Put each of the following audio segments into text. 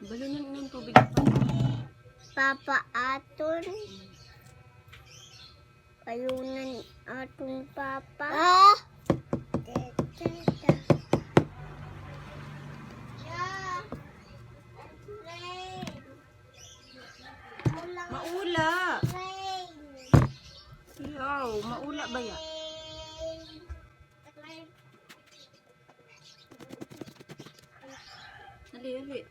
Balunan ng tubig. Papa aton. Balunan aton papa. Maula. Yaw, maula ba ya? Ali.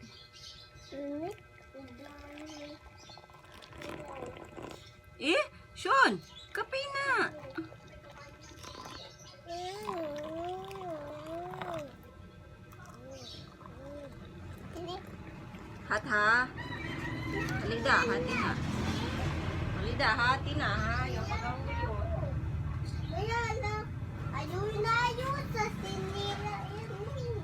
Sean, kape na. Hat ha. Halida, hati na. Halida, hati na ha. Yung pagkakulo. Ayun sa sinira yun.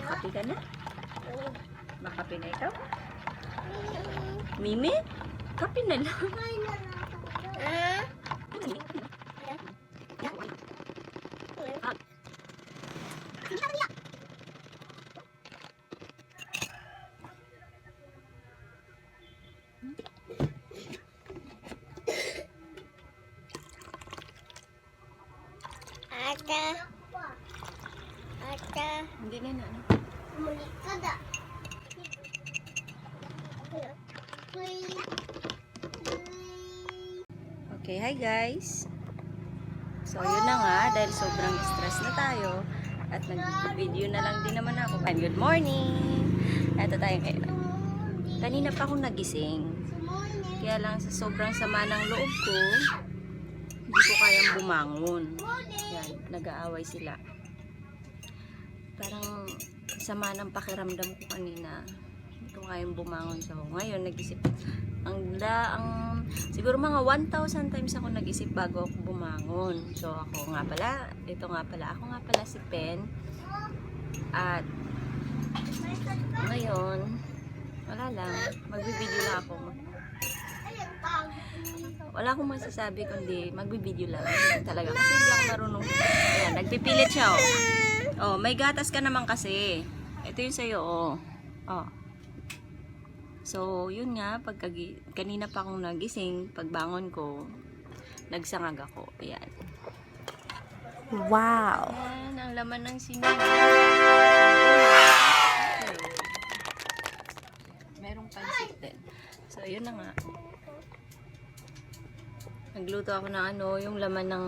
Kape ka na? Makape na ikaw? Mimi? Kape na lang. Ata. Hindi na. Umulit ka da. Okay, hi guys. So, yun na nga. Dahil sobrang stress na tayo. At nag-video na lang din naman ako. And good morning! Ito tayo ngayon. Kanina pa akong nagising. Kaya lang sa sobrang sama ng loob ko, hindi ko kayang bumangon. Yan, nag-aaway sila. Parang sama ng pakiramdam ko kanina. Hindi ko kayang bumangon. So, ngayon, nag-isip. Siguro mga 1,000 times ako nag-isip bago ako bumangon. So, ako nga pala si Pen. At, ngayon, wala lang. Magbibideo lang ako. Wala akong masasabi kundi magbibideo lang. Talaga. Kasi hindi ako marunong. Ayan, nagpipilit siya, oh. Oh, may gatas ka naman kasi. Ito yung sa'yo, oh. Oh. So, yun nga, kanina pa akong nagising, pagbangon ko, nagsangag ako. Ayan. Wow! Ayan, ang laman ng sinigang. Merong pansit din. So, yun na nga. Nagluto ako ng yung laman ng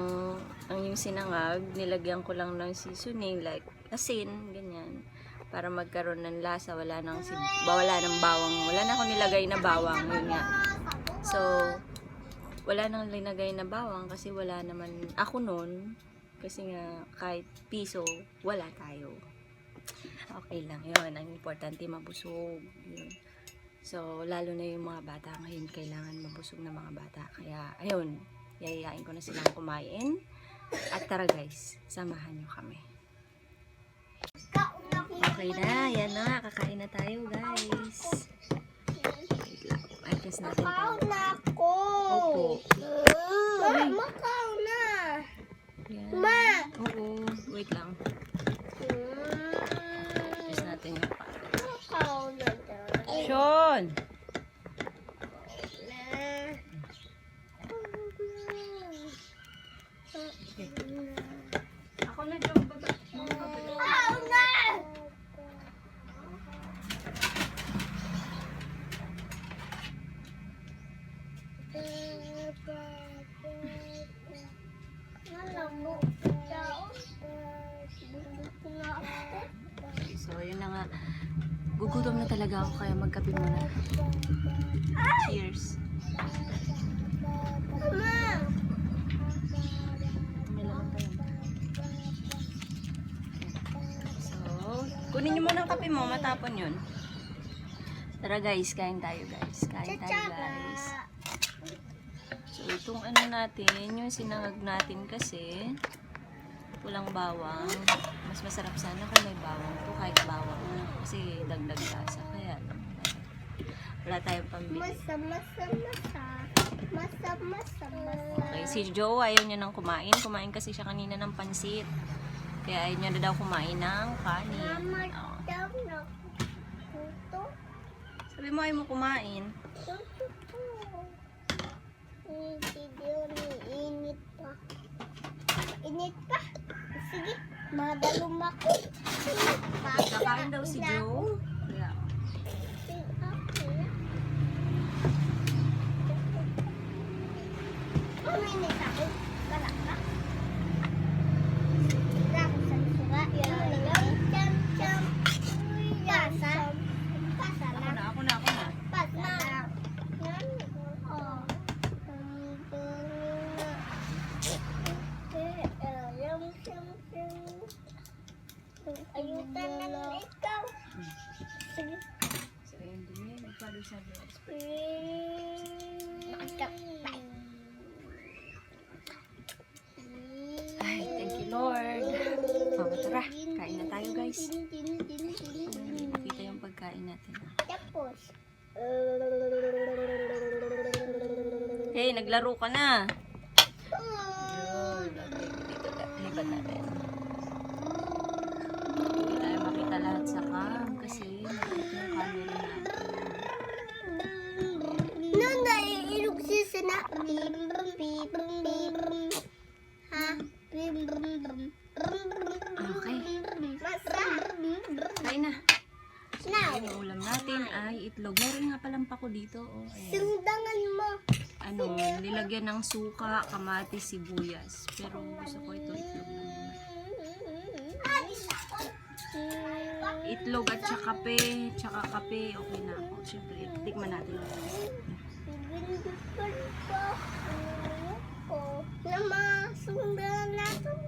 yung sinangag, nilagyan ko lang ng seasoning like asin, ganyan. Para magkaroon ng lasa, wala ng bawang. Wala na akong nilagay na bawang, yun nga. So, wala nang linagay na bawang kasi wala naman ako nun. Kasi nga, kahit piso, wala tayo. Okay lang yun. Ang importante, mabusog. Yun. So, lalo na yung mga bata ngayon, kailangan mabusog na mga bata. Kaya, ayun, yayayain ko na silang kumain. At tara guys, samahan nyo kami. Okay na, yan na, kakain na tayo guys. Wait lang, adjust natin tayo. Ako! Opo. Makaw na! Yan. Ma! Oo, wait lang. Adjust natin yung Makaw na daw. Sean! Ako na dyan, baba. Makaw na! So, yun na nga. Gugutom na talaga ako kaya magkape muna. Cheers. May laman pa yun. So, kunin nyo muna ang kape mo. Matapon yun. Tara guys, kain tayo guys. Kain tayo guys. So, itong natin, yung sinangag natin kasi, walang bawang. Mas masarap sana kung may bawang to, kahit bawang na. Kasi dagdag lasa. Kaya wala tayong pambili. Masa. Masama. Okay, si Joe ayaw niya nang kumain. Kumain kasi siya kanina ng pansit. Kaya ayaw niya na daw kumain ng kanin. Mama Oh. daw na puto. Sabi mo ayaw mo kumain. Puto po. Hindi yun, init pa. Init pa? Sige, madalong ako. Init pa. Kakain daw si Joe. Kaya, Uminit ako. Balak ka. Lang sa suga. Cham, cham. Pasa. Pasa na. ako na. Pasa. Yan. Oh. Ayutan na lang ikaw. Sige. So, ayun din yun. Nagpalo sa Diyos. Ay, thank you, Lord. Tara, kain na tayo, guys. Kita yung pagkain natin. Tapos, Hey, naglaro ka na. Yun. Lipat natin. Hindi tayo makita lahat sa cam kasi maliit yung camera natin. nung naiilog siya sa na. Ha? Okay. Masa? Kain na. Now, Yung ulam natin ay itlog. Meron nga palang pako dito. Oh, ayan. sundangan mo. Ano, nilagyan ng suka, kamatis, sibuyas. Pero gusto ko ito itlog na muna. Itlog at saka kape, okay na ako. Siyempre, tikman natin. Bindukan pa ako na masundan natin.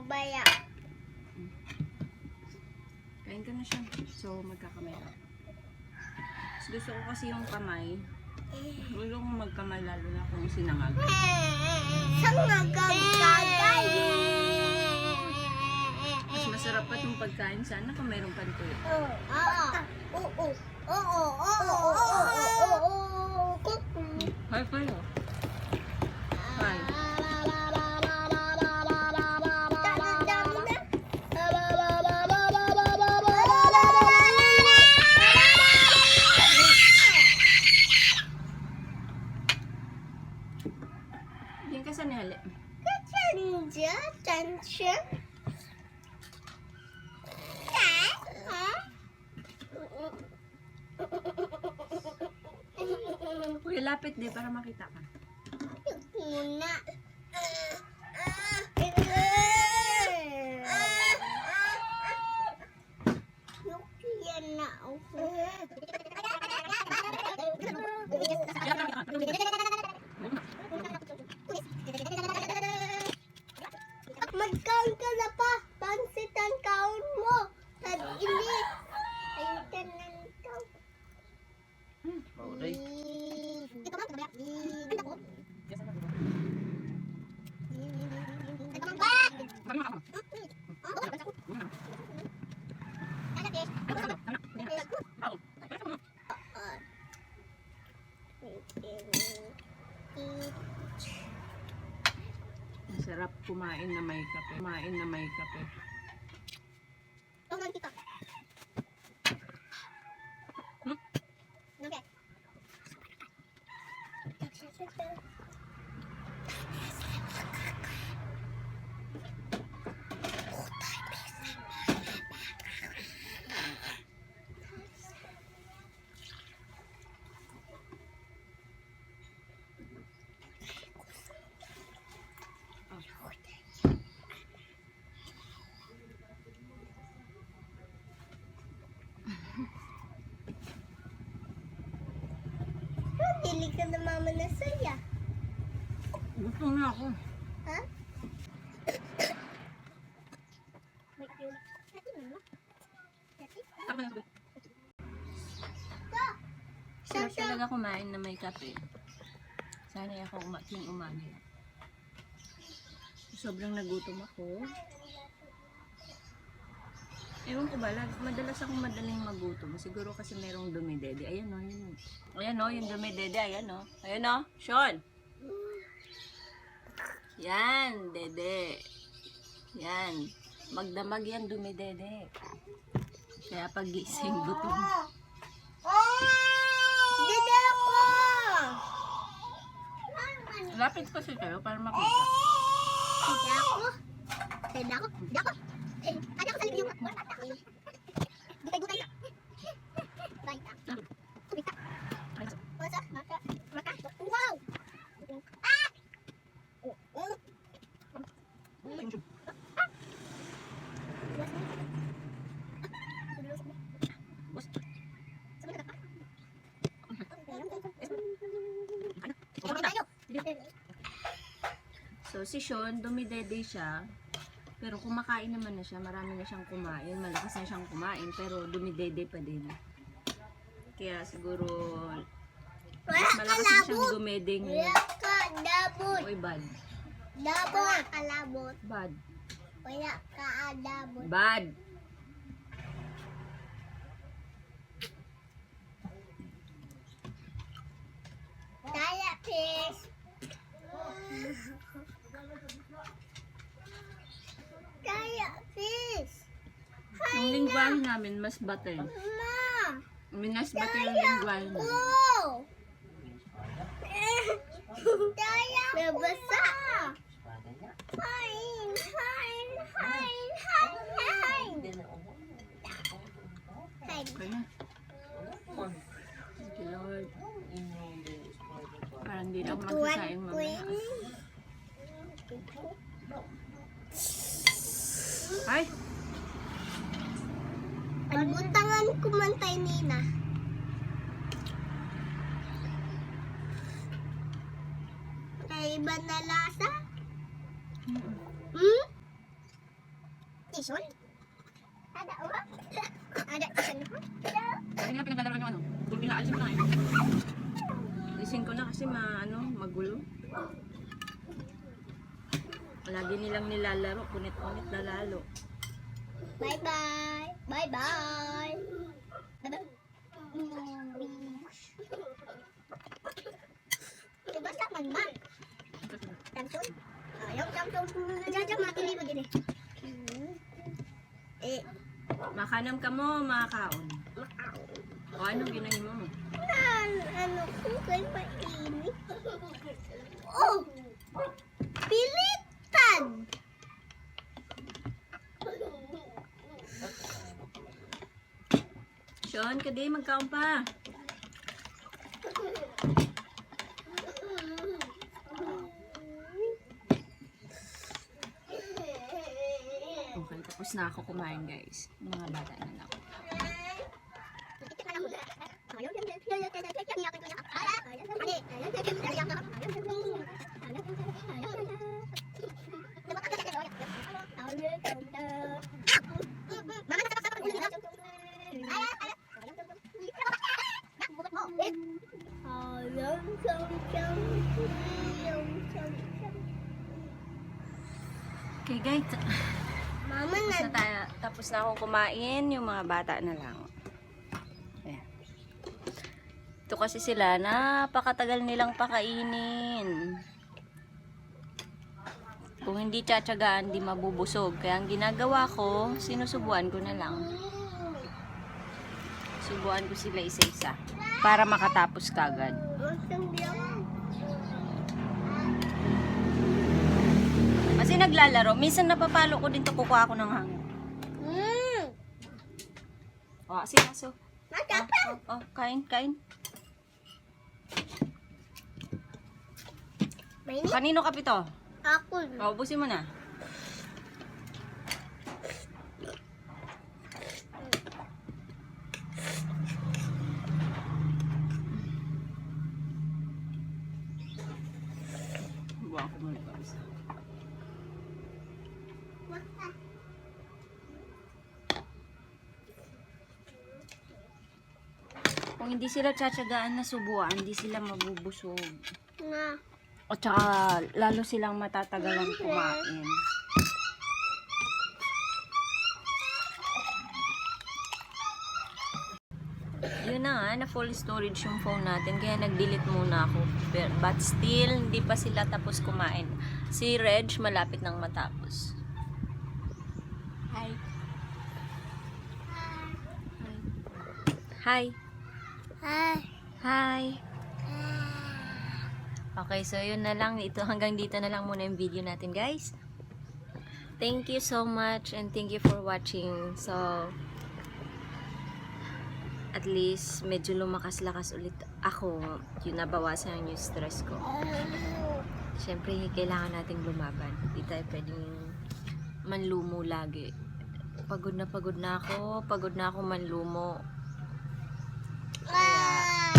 Baya. Kain ka na siya. So, magkakamay lang. Gusto ko kasi yung kamay. Gusto ko magkamay lalo na kung sinangag. Sangagang kagayo. Mas masarap pa itong pagkain. Sana kung mayroong pantoy. Oo. Hi, kayo. Hi. Diyan ka sa nihali. Attention. Uy, lapit din para makita ka. Muna. Yan na ako. Magkaon ka na pa. Pansit ang kaon mo. Tag-init. Ayun ka na ikaw. Pauray. Masarap kumain na may kape. Kumain na may kape. Dili ka na mama na saya. Gusto na ako. Ha? Sarap talaga kumain na may kape. Sanay ako tuwing umaga. Sobrang nagutom ako. Ewan ko ba, madalas akong madaling magutom. Siguro kasi merong dumidede. Ayan o, yun. Ayan o, yung dumidede. Ayan o. Ayan o, Sean. Yan, dede. Yan. Magdamag yan, dumidede. Kaya pag-gising, gutom. Dede ako! Lapit kasi kayo para makita. Dede ako? Dede ako? Dede ako? Ada ako sa libyo. Gutay-gutay na. Wow! Ah! So, si Sean, dumidede siya. Pero kumakain naman na siya. Marami na siyang kumain. Malakas na siyang kumain. Pero dumidede pa din. Kaya siguro, mas malakas na siyang dumede ngayon. Wala ka labot. Uy, bad. Labot. Kalabot. Bad. Wala ka labot. Bad. Taya, please. Taya, please. Yung lingwahe namin, mas butter. Ma. Mas butter yung lingwahe namin. Oh. Taya, nabasa. Hain, hain, hain, hain, hain. Hain. Okay na. Thank you, Lord. Parang di na ako magsasaing mamaya. Ay! Albuntangan kumantay nina. May iba na lasa? Hmm? Tison? Ada ba? Ada tison ko? Hindi nga pinaglalaro yung ano. Kung pinaalis mo na eh. Gising ko na kasi magulo. Lagi nilang nilalaro. Kunit-kunit na lalo. Bye-bye! Bye-bye! Basta man ba? Samsung? Yung Samsung. Diyan matili mo din eh. Makanam ka mo, makakaon. O anong ginahin mo? Ano ko kay mainit? Oh! Pilitan! Sean, kadi magkaon pa. Okay, tapos na ako kumain guys. Mga bata na lang. Okay guys, Mama tapos na na tayo. Tapos na akong kumain, yung mga bata na lang. Ayan. Ito kasi sila, napakatagal nilang pakainin. Kung hindi tsatsagaan, di mabubusog. Kaya ang ginagawa ko, sinusubuan ko na lang. Subuan ko sila isa-isa. Para makatapos kagad. Kasi naglalaro. Minsan napapalo ko din to, kukuha ako ng hangin. O, sige, aso. Oh, kain. Mainit? Kanino ka pito? Ako. O, ubusin mo na. Buwan ko muna guys. Kung Kung hindi sila tsatsagaan na subuan, hindi sila mabubusog. Na. At saka, lalo silang matatagalan kumain. Yun na nga, na full storage yung phone natin. Kaya nag-delete muna ako. But still, hindi pa sila tapos kumain. Si Reg, malapit nang matapos. Hi. Hi. Hi. Hi. Okay, so yun na lang. Hanggang dito na lang muna yung video natin, guys. Thank you so much and thank you for watching. So, at least medyo lumakas-lakas ulit ako. Yun, nabawasan yung stress ko. Siyempre, kailangan nating lumaban. Hindi tayo pwedeng manlumo lagi. Pagod na ako. Pagod na ako manlumo. Kaya,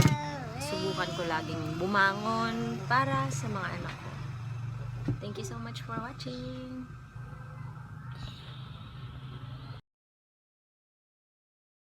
subukan ko laging bumangon para sa mga anak ko. Thank you so much for watching.